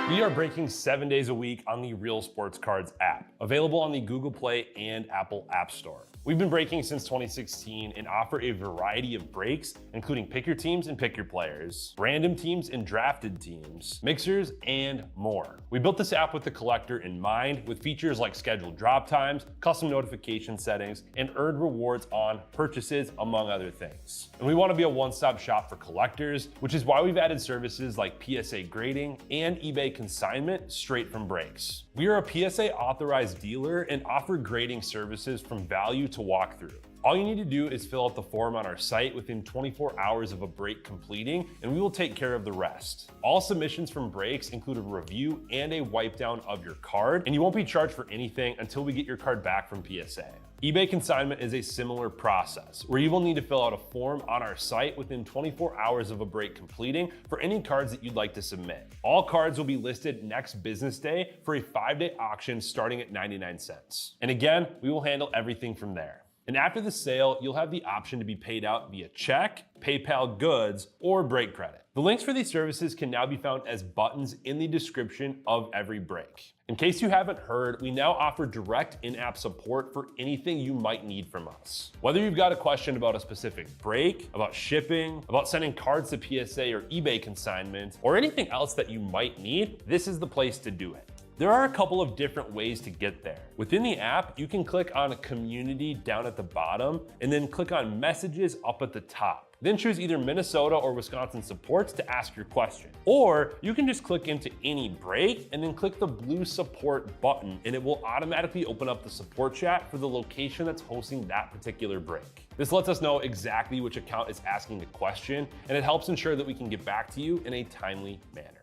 We are breaking 7 days a week on the Real Sports Cards app, available on the Google Play and Apple App Store. We've been breaking since 2016 and offer a variety of breaks, including pick your teams and pick your players, random teams and drafted teams, mixers, and more. We built this app with the collector in mind, with features like scheduled drop times, custom notification settings, and earned rewards on purchases, among other things. And we want to be a one-stop shop for collectors, which is why we've added services like PSA grading and eBay consignment straight from breaks. We are a PSA authorized dealer and offer grading services from value to walkthrough. All you need to do is fill out the form on our site within 24 hours of a break completing, and we will take care of the rest. All submissions from breaks include a review and a wipe down of your card, and you won't be charged for anything until we get your card back from PSA. eBay consignment is a similar process, where you will need to fill out a form on our site within 24 hours of a break completing for any cards that you'd like to submit. All cards will be listed next business day for a 5-day auction starting at 99 cents. And again, we will handle everything from there. And after the sale, you'll have the option to be paid out via check, PayPal goods, or break credit. The links for these services can now be found as buttons in the description of every break. In case you haven't heard, we now offer direct in-app support for anything you might need from us. Whether you've got a question about a specific break, about shipping, about sending cards to PSA or eBay consignment, or anything else that you might need, this is the place to do it. There are a couple of different ways to get there. Within the app, you can click on Community down at the bottom, and then click on Messages up at the top. Then choose either Minnesota or Wisconsin supports to ask your question. Or you can just click into any break and then click the blue support button, and it will automatically open up the support chat for the location that's hosting that particular break. This lets us know exactly which account is asking the question, and it helps ensure that we can get back to you in a timely manner.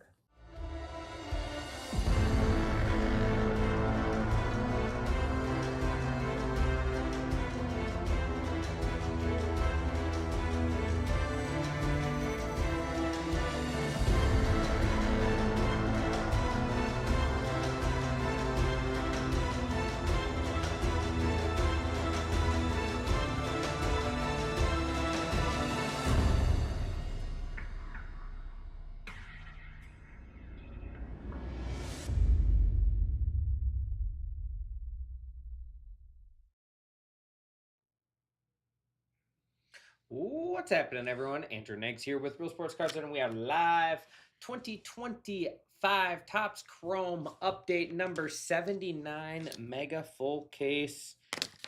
What's happening, everyone? Andrew Neggs here with Real Sports Cards, and we have live 2025 Topps Chrome update number 79 mega full case.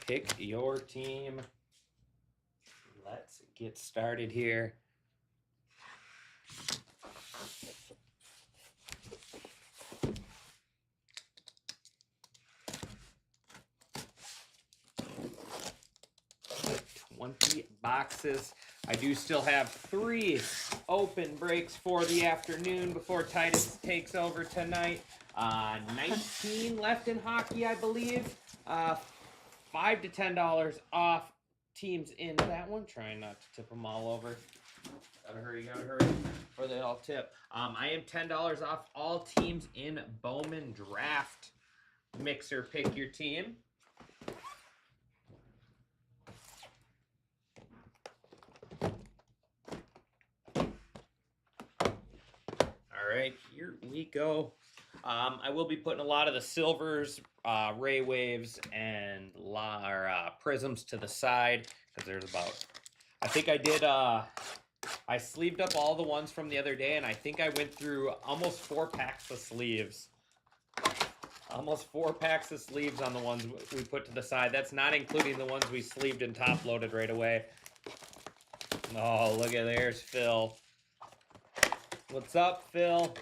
Pick your team. Let's get started here. Boxes. I do still have 3 open breaks for the afternoon before Titus takes over tonight. 19 left in hockey, I believe. $5 to $10 off teams in that one. Trying not to tip them all over. Gotta hurry, or they all tip. I am $10 off all teams in Bowman Draft Mixer. Pick your team. All right, here we go. I will be putting a lot of the silvers, ray waves, and prisms to the side, because there's about, I think I did, I sleeved up all the ones from the other day, and I think I went through almost 4 packs of sleeves. Almost 4 packs of sleeves on the ones we put to the side. That's not including the ones we sleeved and top loaded right away. Oh, look at, there's Phil. What's up, Phil?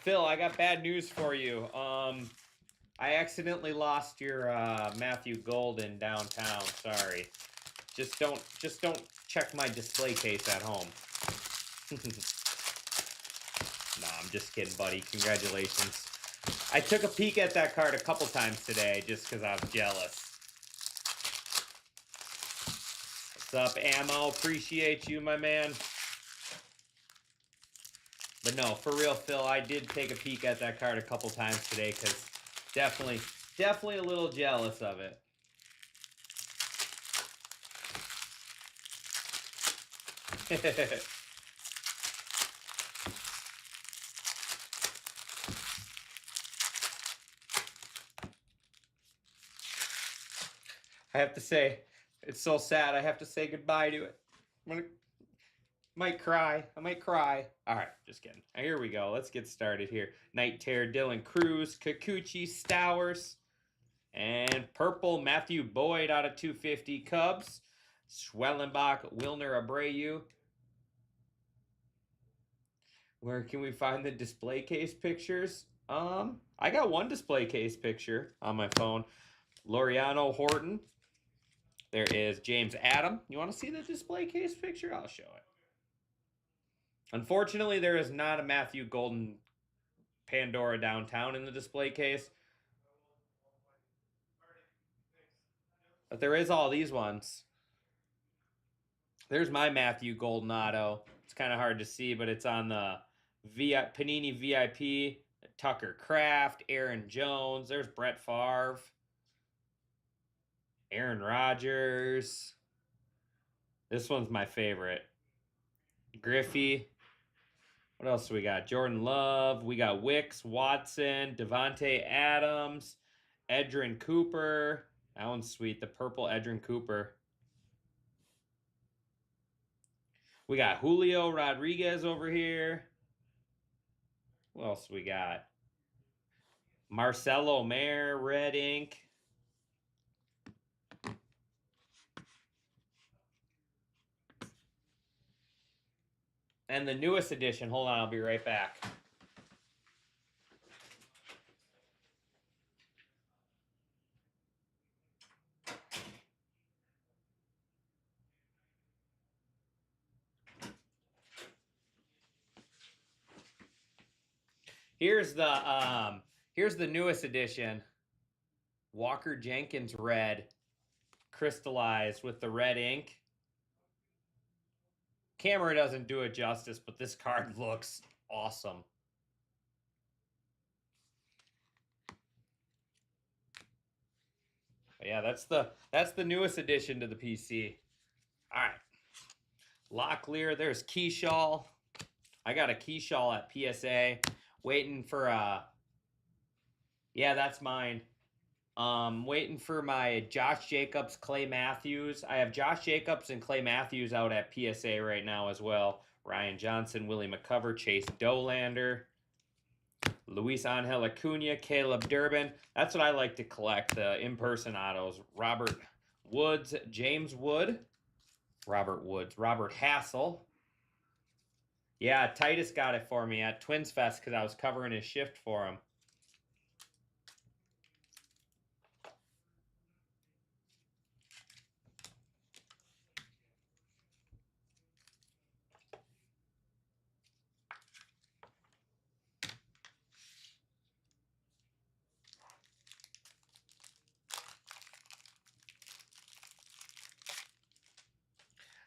Phil, I got bad news for you. I accidentally lost your Matthew Golden downtown. Sorry. Just don't check my display case at home. Nah, I'm just kidding, buddy. Congratulations. I took a peek at that card a couple times today just because I was jealous. What's up, Ammo? Appreciate you, my man. But no, for real, Phil, I did take a peek at that card a couple times today because definitely a little jealous of it. I have to say, it's so sad. I have to say goodbye to it. Might cry. I might cry. All right, just kidding. Here we go. Let's get started here. Night Terror, Dylan Cruz, Kikuchi, Stowers, and purple Matthew Boyd out of 250 Cubs. Schwellenbach, Wilner Abreu. Where can we find the display case pictures? I got one display case picture on my phone. Laureano Horton. There is James Adam. You want to see the display case picture? I'll show it. Unfortunately, there is not a Matthew Golden Pandora downtown in the display case. But there is all these ones. There's my Matthew Golden auto. It's kind of hard to see, but it's on the Panini VIP. Tucker Kraft, Aaron Jones. There's Brett Favre. Aaron Rodgers. This one's my favorite. Griffey. What else do we got? Jordan Love. We got Wicks, Watson, Devontae Adams, Edrin Cooper. That one's sweet. The purple Edrin Cooper. We got Julio Rodriguez over here. Who else we got? Marcelo Mayer, red ink. And the newest edition, hold on, I'll be right back. Here's the newest edition. Walker Jenkins red, crystallized with the red ink. Camera doesn't do it justice, but this card looks awesome. But yeah, that's the newest addition to the PC. All right, Locklear. There's Keyshaw. I got a Keyshaw at PSA. Waiting for yeah, that's mine. Waiting for my Josh Jacobs, Clay Matthews. I have Josh Jacobs and Clay Matthews out at PSA right now as well. Ryan Johnson, Willie McCover, Chase Dolander, Luis Angel Acuna, Caleb Durbin. That's what I like to collect, the in-person autos. Robert Woods, James Wood, Robert Hassel. Yeah, Titus got it for me at Twins Fest because I was covering his shift for him.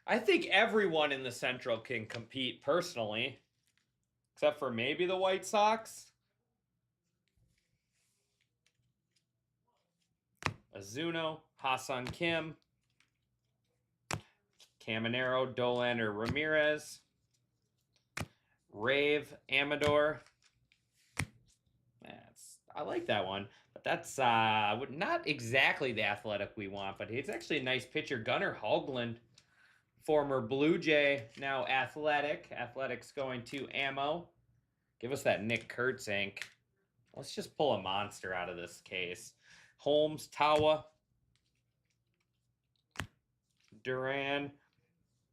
I think everyone in the Central can compete personally, except for maybe the White Sox. Azuno, Hassan Kim, Caminero, Dolander, Ramirez, Rave, Amador. I like that one, but that's not exactly the athletic we want, but he's actually a nice pitcher. Gunnar Hoglund. Former Blue Jay, now athletic. Athletic's going to ammo. Give us that Nick Kurtz ink. Let's just pull a monster out of this case. Holmes, Tawa, Duran,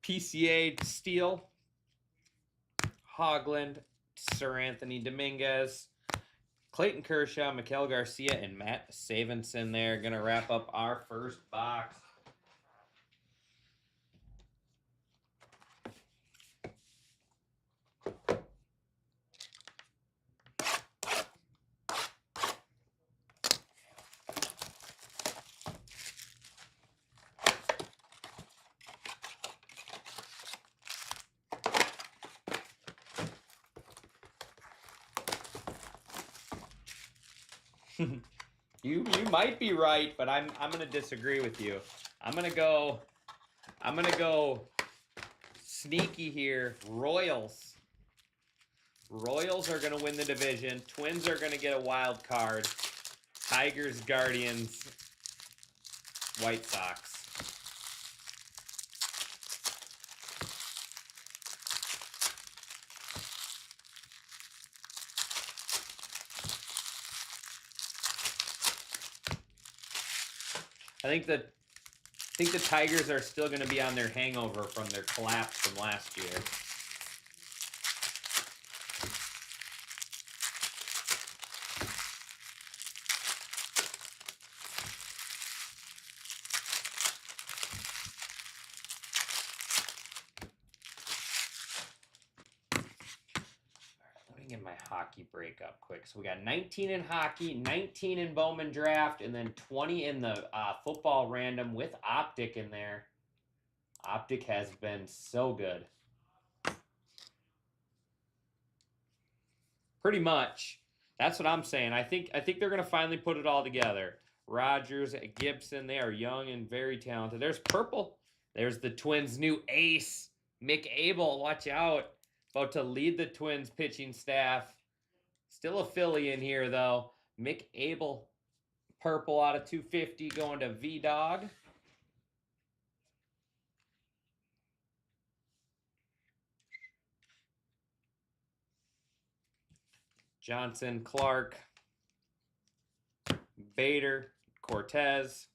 PCA Steele, Hoglund, Sir Anthony Dominguez, Clayton Kershaw, Miguel Garcia, and Matt Savinson there. Going to wrap up our first box. You might be right, but I'm gonna disagree with you. I'm gonna go sneaky here. Royals. Royals are gonna win the division. Twins are gonna get a wild card. Tigers, Guardians. White Sox. I think the Tigers are still going to be on their hangover from their collapse from last year. Let me get my hockey break up quick. So we got 19 in hockey, 19 in Bowman draft, and then 20 in the football random with Optic in there. Optic has been so good. Pretty much. That's what I'm saying. I think they're going to finally put it all together. Rogers, Gibson, they are young and very talented. There's purple. There's the Twins' new ace, Mick Abel. Watch out. About to lead the Twins pitching staff. Still a Philly in here, though. Mick Abel, purple out of 250, going to V-Dog. Johnson, Clark, Bader, Cortez,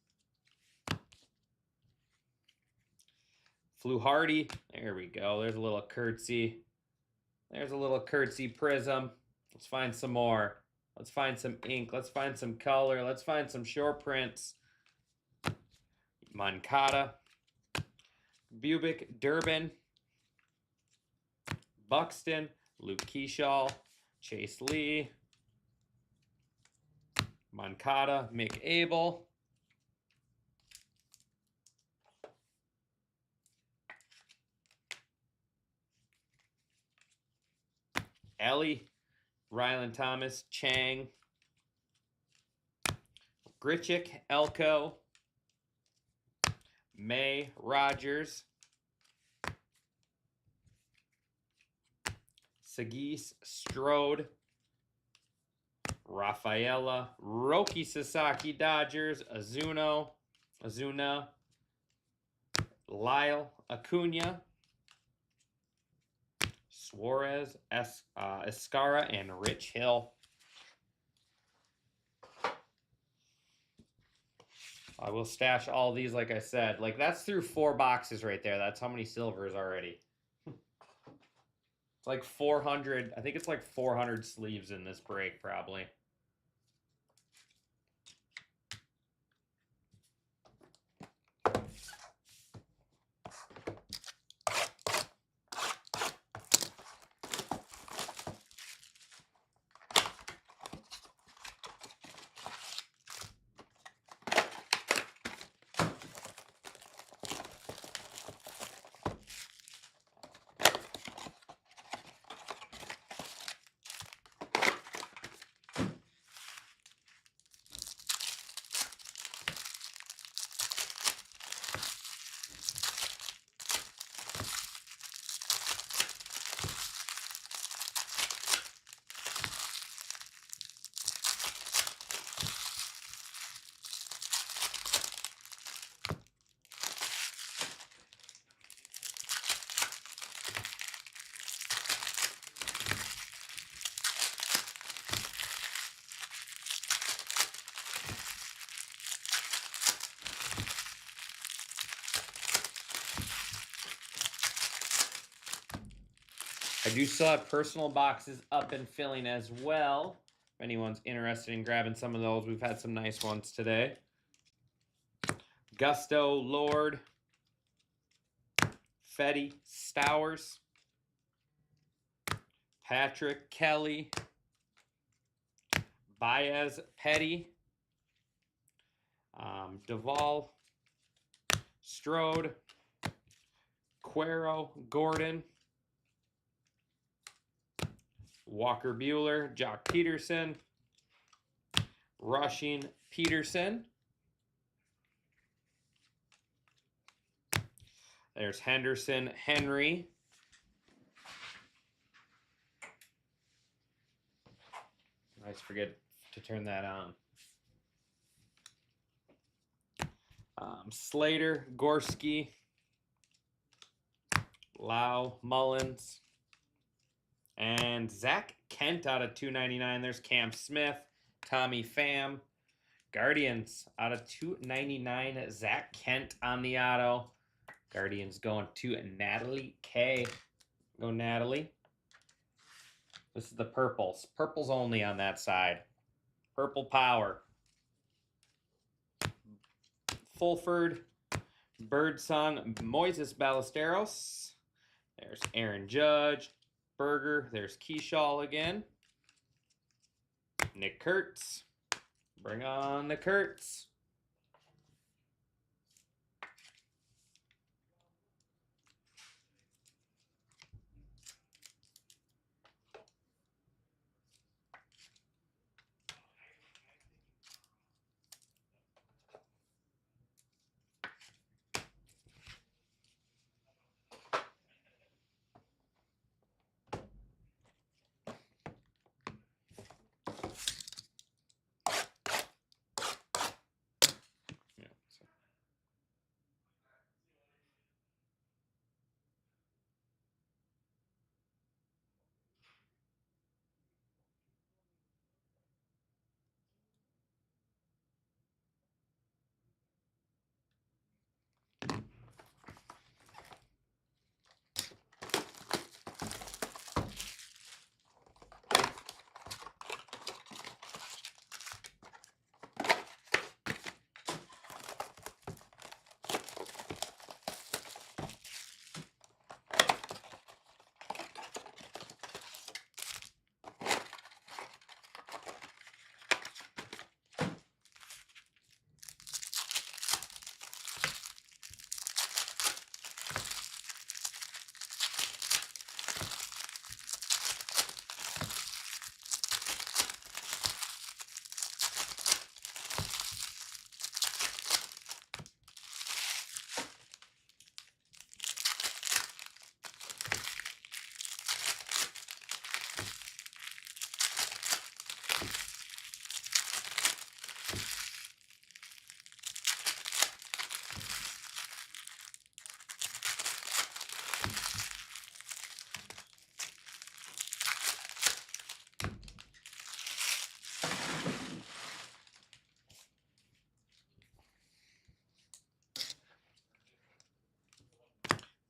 Fluharty. There we go. There's a little curtsy. There's a little curtsy prism. Let's find some more. Let's find some ink. Let's find some color. Let's find some short prints. Moncada, Bubic, Durbin, Buxton, Luke Keyshaw, Chase Lee, Moncada, Mick Abel, Ellie, Ryland Thomas, Chang, Grichuk, Elko, May, Rogers, Sagis, Strode, Rafaela, Roki Sasaki, Dodgers, Azuna, Lyle, Acuna, Suarez, Escara, and Rich Hill. I will stash all these, like I said. Like, that's through 4 boxes right there. That's how many silvers already. It's like 400. I think it's like 400 sleeves in this break, probably. I do still have personal boxes up and filling as well. If anyone's interested in grabbing some of those, we've had some nice ones today. Gusto, Lord, Fetty, Stowers, Patrick, Kelly, Baez, Petty, Duvall, Strode, Cuero, Gordon, Walker Bueller, Jock Peterson, Rushing Peterson. There's Henderson, Henry. I always forget to turn that on. Slater, Gorski, Lau, Mullins, and Zach Kent out of 299. There's Cam Smith, Tommy Pham. Guardians out of 299. Zach Kent on the auto. Guardians going to Natalie K. Go Natalie. This is the purples. Purples only on that side. Purple power. Fulford, Birdsong, Moises Ballesteros. There's Aaron Judge, Berger. There's Keyshaw again. Nick Kurtz. Bring on the Kurtz.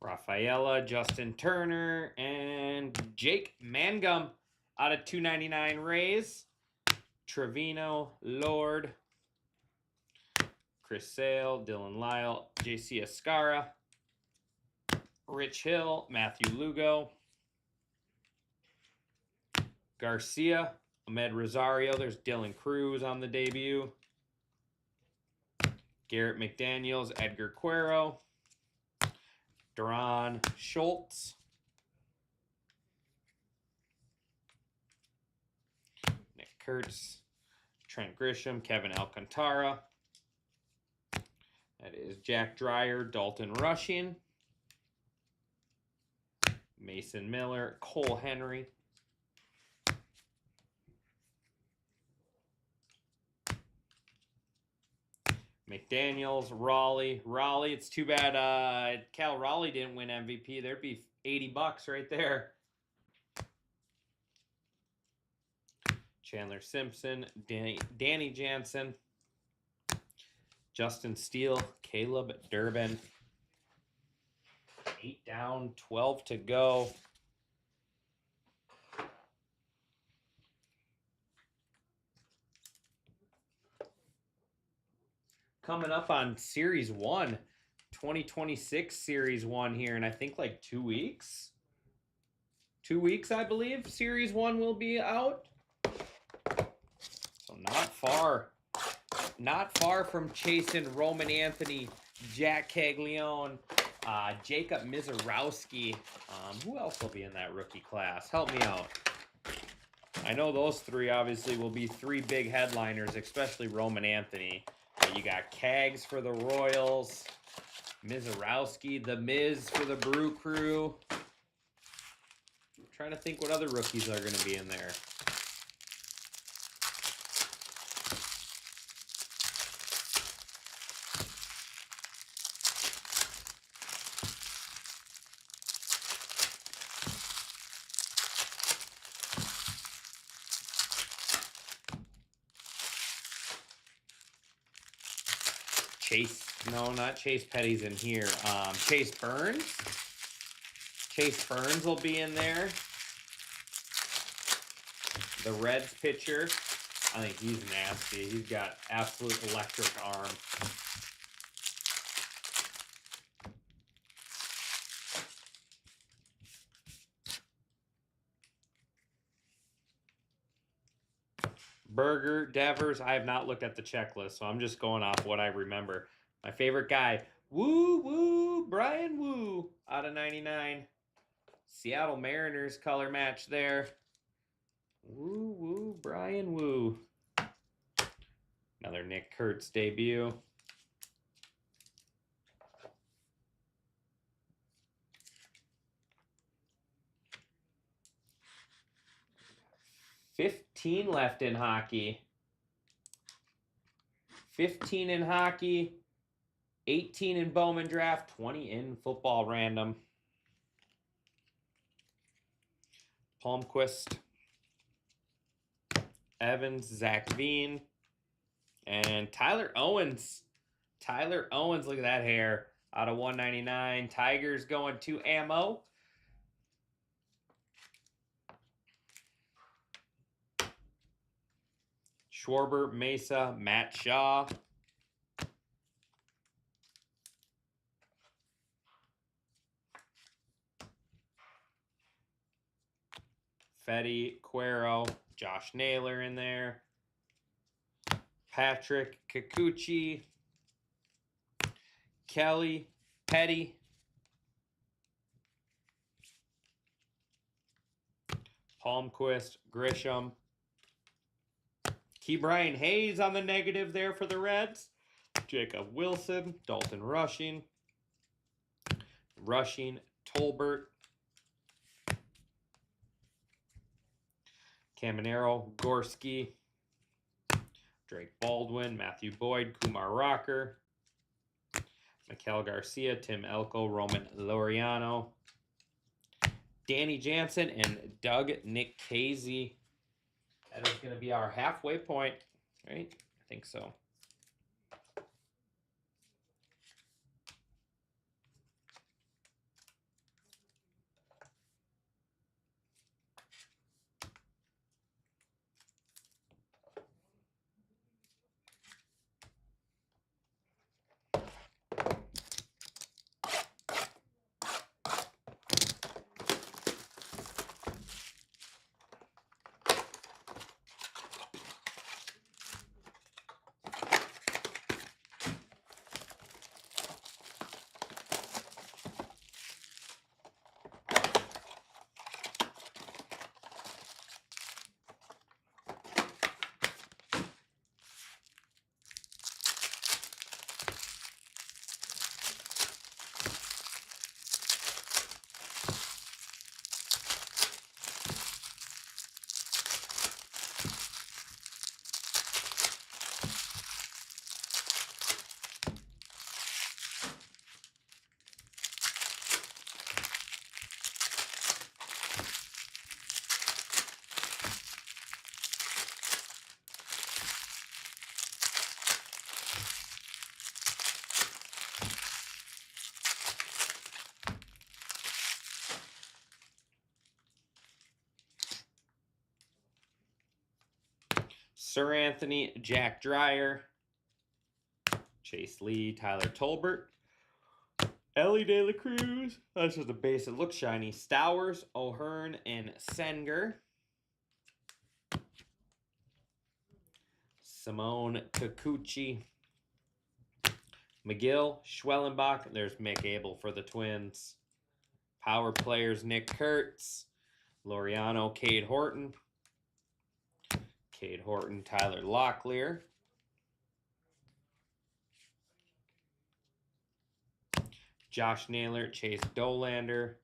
Rafaela, Justin Turner, and Jake Mangum out of 299 Rays. Trevino, Lord, Chris Sale, Dylan Lyle, JC Escara, Rich Hill, Matthew Lugo, Garcia, Ahmed Rosario. There's Dylan Cruz on the debut. Garrett McDaniels, Edgar Cuero, Duran Schultz, Nick Kurtz, Trent Grisham, Kevin Alcantara. That is Jack Dreyer, Dalton Rushing, Mason Miller, Cole Henry, McDaniels, Raleigh. It's too bad Cal Raleigh didn't win MVP. There'd be $80 right there. Chandler Simpson, Danny Jansen, Justin Steele, Caleb Durbin. 8 down, 12 to go. Coming up on Series 1, 2026 Series 1 here, and I think like 2 weeks. 2 weeks, I believe, Series 1 will be out. So not far from chasing Roman Anthony, Jack Caglione, Jacob Mizorowski. Who else will be in that rookie class? Help me out. I know those three obviously will be 3 big headliners, especially Roman Anthony. You got Cags for the Royals, Mizorowski, the Miz for the Brew Crew. I'm trying to think what other rookies are going to be in there. Chase, no, not Chase Petty's in here. Chase Burns. Chase Burns will be in there. The Reds pitcher. I think he's nasty. He's got absolute electric arm. Burger, Devers. I have not looked at the checklist, so I'm just going off what I remember. My favorite guy, Brian Woo, out of 99. Seattle Mariners color match there. Brian Woo. Another Nick Kurtz debut. $15 left in hockey. 15 in hockey. 18 in Bowman draft. 20 in football random. Palmquist. Evans, Zach Veen. And Tyler Owens. Tyler Owens, look at that hair. Out of 199. Tigers going to ammo. Schwarber, Mesa, Matt Shaw. Fetty, Cuero, Josh Naylor in there. Patrick, Kikuchi. Kelly, Petty. Palmquist, Grisham. Ke'Bryan Hayes on the negative there for the Reds. Jacob Wilson, Dalton Rushing. Tolbert. Caminero, Gorski. Drake Baldwin, Matthew Boyd, Kumar Rocker. Miguel Garcia, Tim Elko, Roman Laureano. Danny Jansen, and Doug Nikhazy. That is going to be our halfway point, right? I think so. Sir Anthony, Jack Dreyer, Chase Lee, Tyler Tolbert, Ellie De La Cruz. That's just a base. It looks shiny. Stowers, O'Hearn, and Senger. Simone Kikuchi. McGill, Schwellenbach. There's Mick Abel for the Twins. Power players, Nick Kurtz. Laureano, Cade Horton. Tyler Locklear. Josh Naylor, Chase Dolander.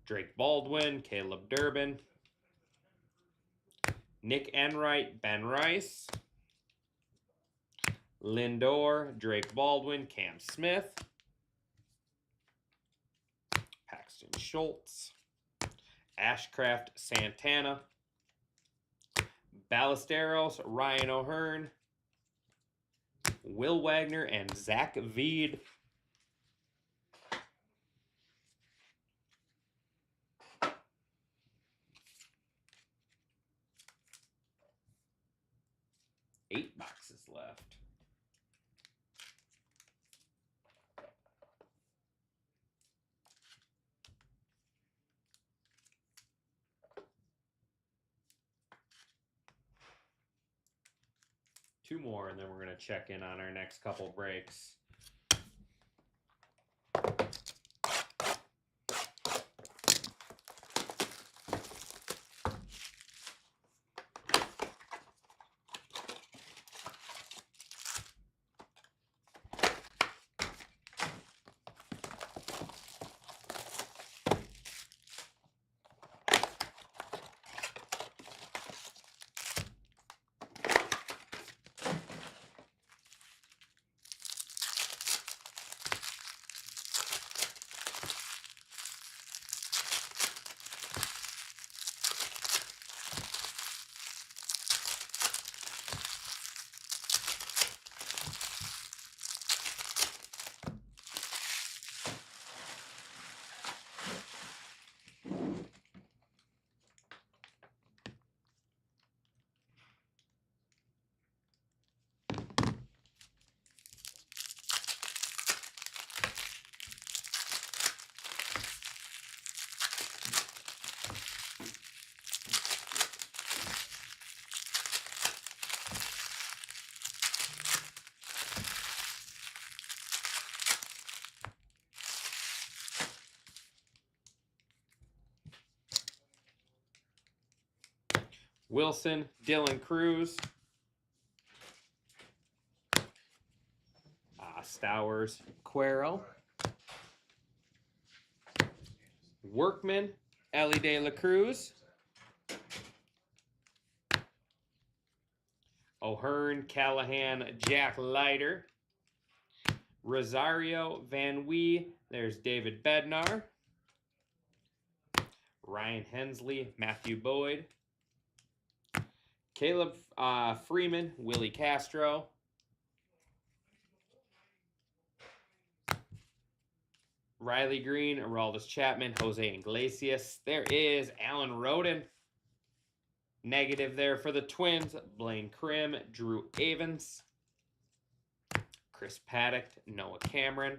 Drake Baldwin, Caleb Durbin. Nick Enright, Ben Rice. Lindor, Drake Baldwin, Cam Smith. Paxton Schultz. Ashcraft, Santana. Ballesteros, Ryan O'Hearn. Will Wagner, and Zach Veed. Eight boxes left. Two more, and then we're going to check in on our next couple breaks. Wilson, Dylan Cruz, Stowers, Quero, Workman, Ellie De La Cruz, O'Hearn, Callahan, Jack Leiter, Rosario, Van Wee, there's David Bednar, Ryan Hensley, Matthew Boyd, Caleb Freeman, Willie Castro, Riley Green, Aroldis Chapman, Jose Iglesias. There is Alan Roden. Negative there for the Twins. Blaine Krim, Drew Avens, Chris Paddock, Noah Cameron,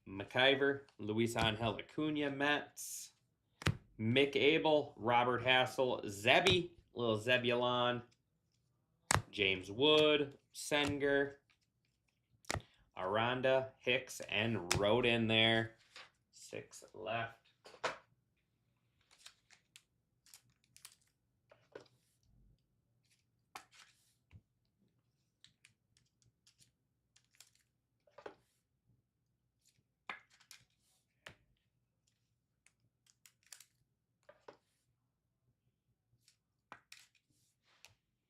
McIver, Luis Angel Acuna, Mets, Mick Abel, Robert Hassel, Zebby, little Zebulon, James Wood, Senger, Aranda, Hicks, and Roden there. 6 left.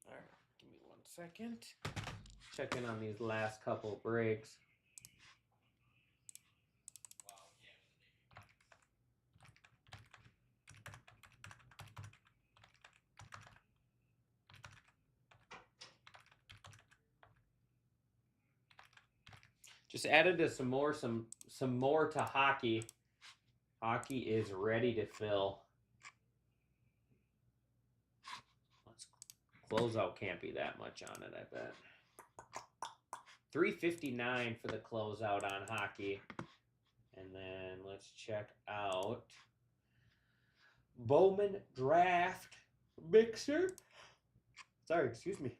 All right, give me 1 second. Check in on these last couple breaks. Just added to some more to hockey. Hockey is ready to fill. Closeout can't be that much on it, I bet. $3.59 for the closeout on hockey. And then let's check out Bowman Draft Mixer. Sorry, excuse me.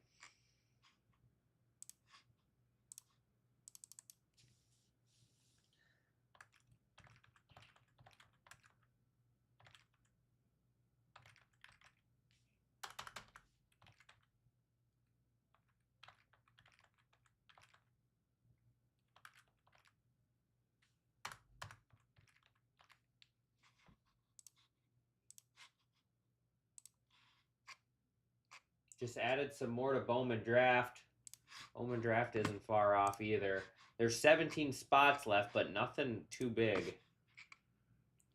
Just added some more to Bowman Draft. Bowman Draft isn't far off either. There's 17 spots left, but nothing too big.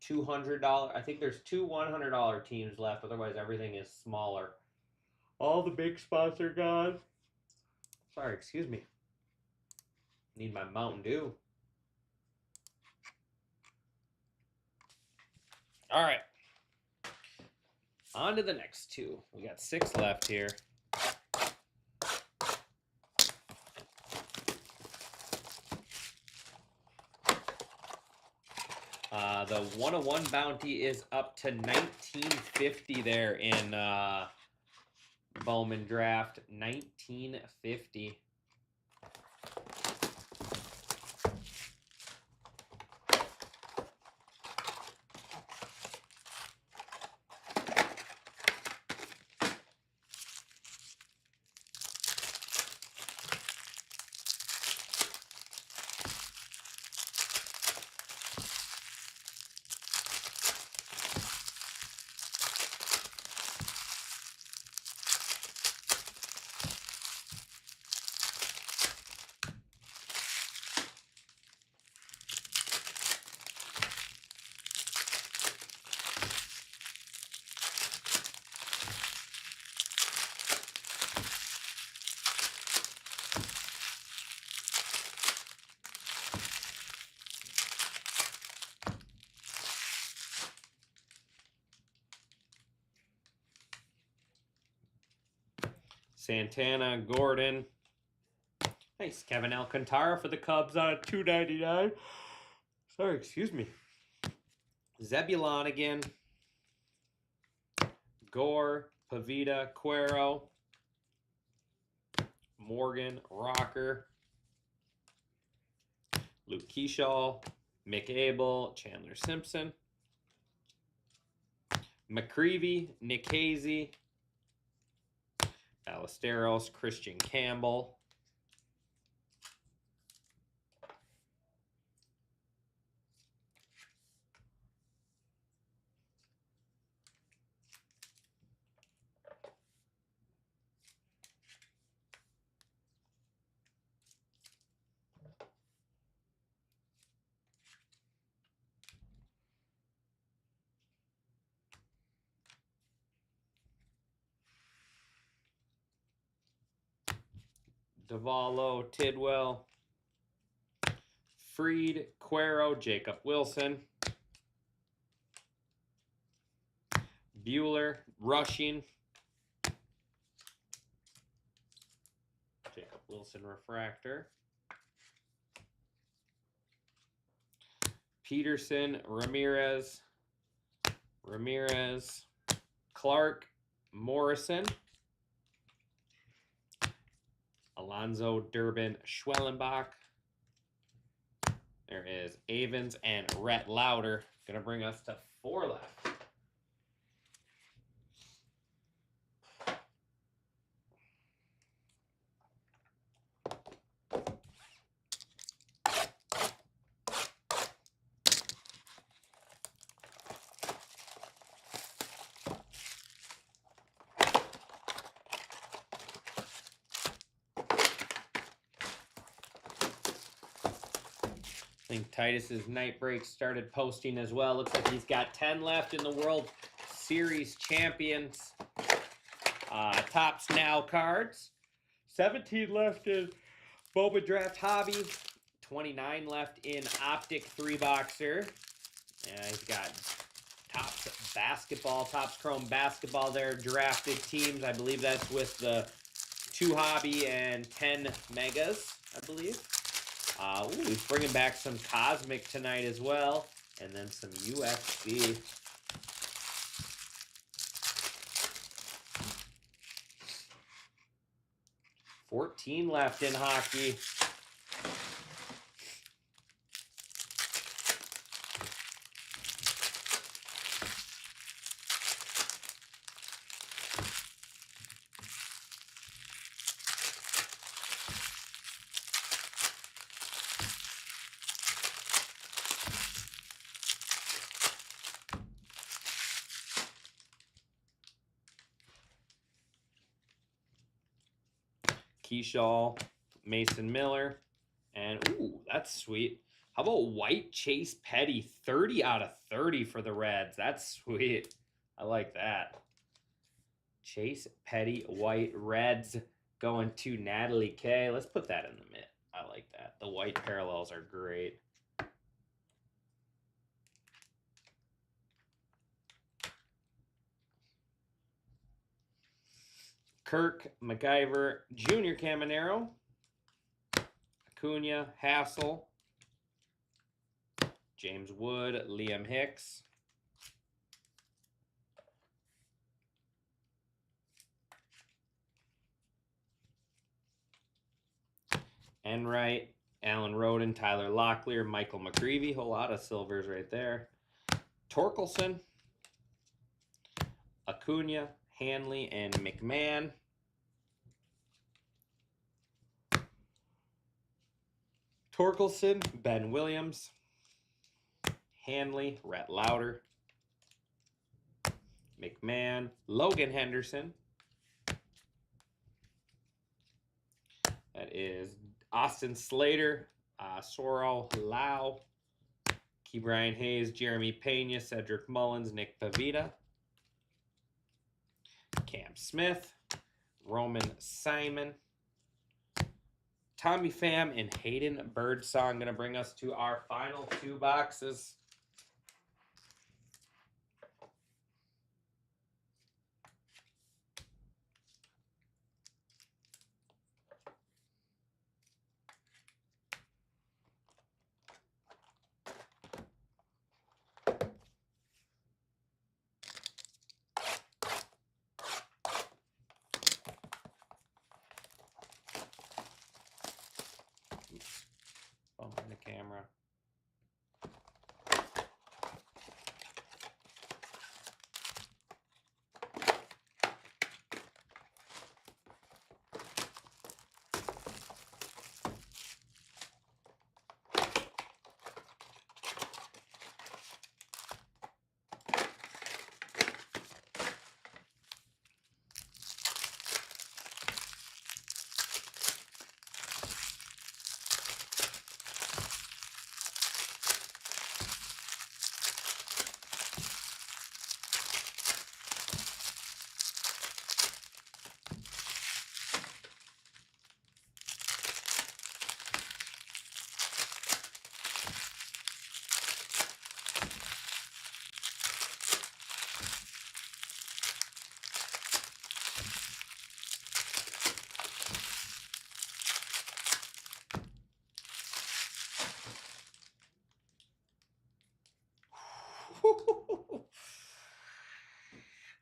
$200. I think there's 2 $100 teams left. Otherwise, everything is smaller. All the big spots are gone. Sorry, excuse me. Need my Mountain Dew. All right. On to the next two. We got 6 left here. The 101 bounty is up to 1950 there in Bowman Draft. 1950. Santana, Gordon. Nice. Kevin Alcantara for the Cubs on a $2.99. Sorry, excuse me. Zebulon again. Gore, Pavita, Cuero. Morgan, Rocker. Luke Keyshaw, Mick Abel, Chandler Simpson. McCreevy, Nick Hazy. Ballesteros, Christian Campbell. Davalo, Tidwell. Freed, Cuero, Jacob Wilson. Bueller, rushing. Jacob Wilson refractor. Peterson, Ramirez. Clark, Morrison. Alonzo, Durbin, Schwellenbach. There is Avens and Rhett Lauder. Gonna bring us to 4 left. I think Titus's night break started posting as well. Looks like he's got 10 left in the World Series Champions Topps Now cards. 17 left in Boba Draft Hobby. 29 left in Optic 3-boxer. And he's got Topps Basketball, Topps Chrome Basketball there. Drafted teams. I believe that's with the 2 Hobby and 10 Megas, I believe. He's bringing back some Cosmic tonight as well. And then some UFC. $14 left in hockey. Keyshaw, Mason Miller, and ooh, that's sweet. How about white Chase Petty, 30 out of 30 for the Reds? That's sweet. I like that. Chase Petty, white Reds going to Natalie K. Let's put that in the mitt. I like that. The white parallels are great. Kirk McIver, Junior Caminero, Acuna, Hassel, James Wood, Liam Hicks, Enright, Alan Roden, Tyler Locklear, Michael McGreevy. Whole lot of silvers right there. Torkelson, Acuna, Hanley, and McMahon. Torkelson, Ben Williams, Hanley, Rhett Lauder, McMahon, Logan Henderson. That is Austin Slater, Sorrel Lau, Key Brian Hayes, Jeremy Pena, Cedric Mullins, Nick Pavita, Cam Smith, Roman Simon, Tommy Pham, and Hayden Birdsong. Going to bring us to our final 2 boxes. Bumping the camera.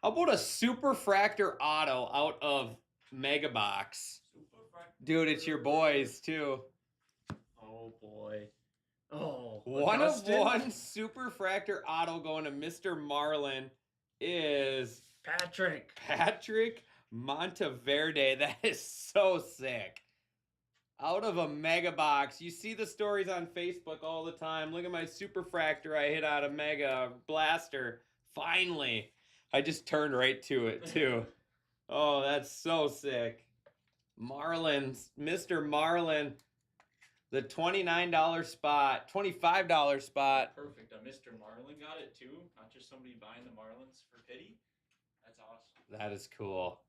How about a Superfractor auto out of Mega Box? Dude, it's your boys too. Oh boy. Oh, 1 Augustin? of 1 Superfractor auto going to Mr. Marlin is Patrick. Monteverde. That is so sick. Out of a Mega Box. You see the stories on Facebook all the time. Look at my Superfractor I hit out of Mega Blaster. Finally. I just turned right to it too. Oh, that's so sick. Marlins, Mr. Marlin, the $29 spot, $25 spot. Perfect. Mr. Marlin got it too. Not just somebody buying the Marlins for pity. That's awesome. That is cool.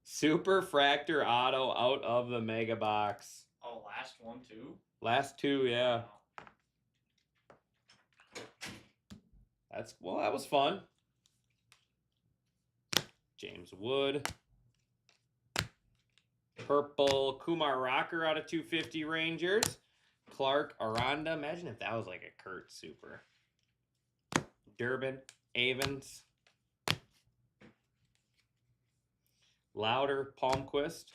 Superfractor auto out of the Mega Box. Oh, last one too. Last 2, yeah. Wow. That was fun. James Wood. Purple Kumar Rocker out of 250 Rangers. Clark Aranda. Imagine if that was like a Kurt Super. Durbin. Avens. Lauder. Palmquist.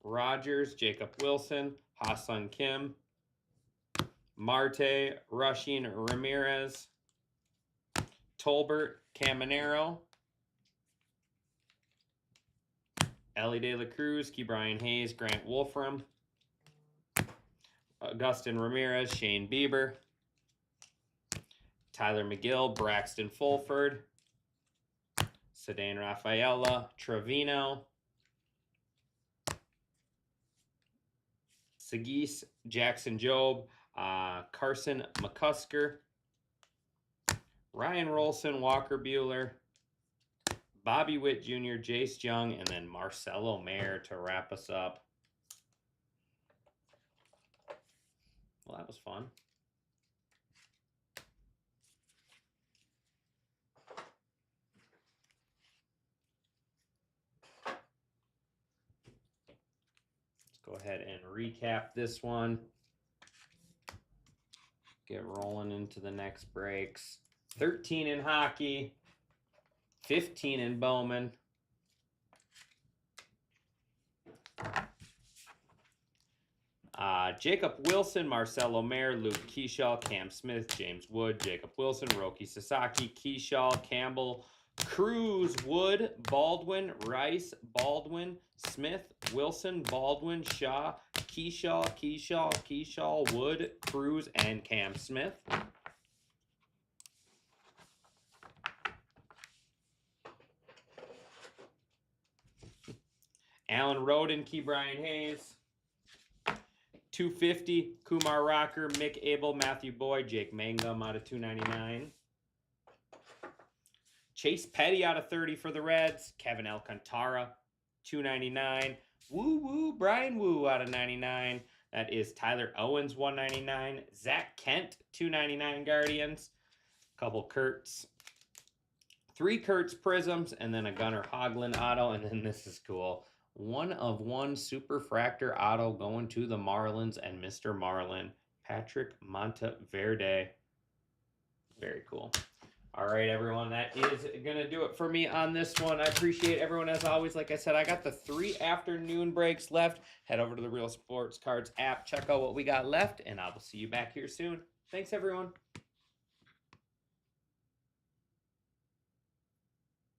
Rogers. Jacob Wilson. Ha-Sung Kim. Marte. Rushing Ramirez. Tolbert. Caminero. Ellie De La Cruz, Key Brian Hayes, Grant Wolfram, Augustin Ramirez, Shane Bieber, Tyler McGill, Braxton Fulford, Ceddanne Rafaela, Trevino, Sagis, Jackson Job, Carson McCusker, Ryan Rolson, Walker Bueller, Bobby Witt Jr., Jace Jung, and then Marcelo Mayer to wrap us up. Well, that was fun. Let's go ahead and recap this one. Get rolling into the next breaks. 13 in hockey, 15 in Bowman. Jacob Wilson, Marcelo Mayer, Luke Keyshaw, Cam Smith, James Wood, Jacob Wilson, Roki Sasaki, Keyshaw, Campbell, Cruz, Wood, Baldwin, Rice, Baldwin, Smith, Wilson, Baldwin, Shaw, Keyshaw, Wood, Cruz, and Cam Smith. Alan Roden, Key Brian Hayes. 250, Kumar Rocker, Mick Abel, Matthew Boyd, Jake Mangum out of 299. Chase Petty out of 30 for the Reds. Kevin Alcantara, 299. Woo Woo, Brian Woo out of 99. That is Tyler Owens, 199. Zach Kent, 299 Guardians. Couple Kurtz. 3 Kurtz Prisms, and then a Gunnar Hoglund auto, and then this is cool. 1/1 Superfractor auto going to the Marlins and Mr. Marlin, Patrick Monteverde. Very cool. All right, everyone, that is going to do it for me on this one. I appreciate everyone as always. Like I said, I got the 3 afternoon breaks left. Head over to the Real Sports Cards app, check out what we got left, and I will see you back here soon. Thanks, everyone.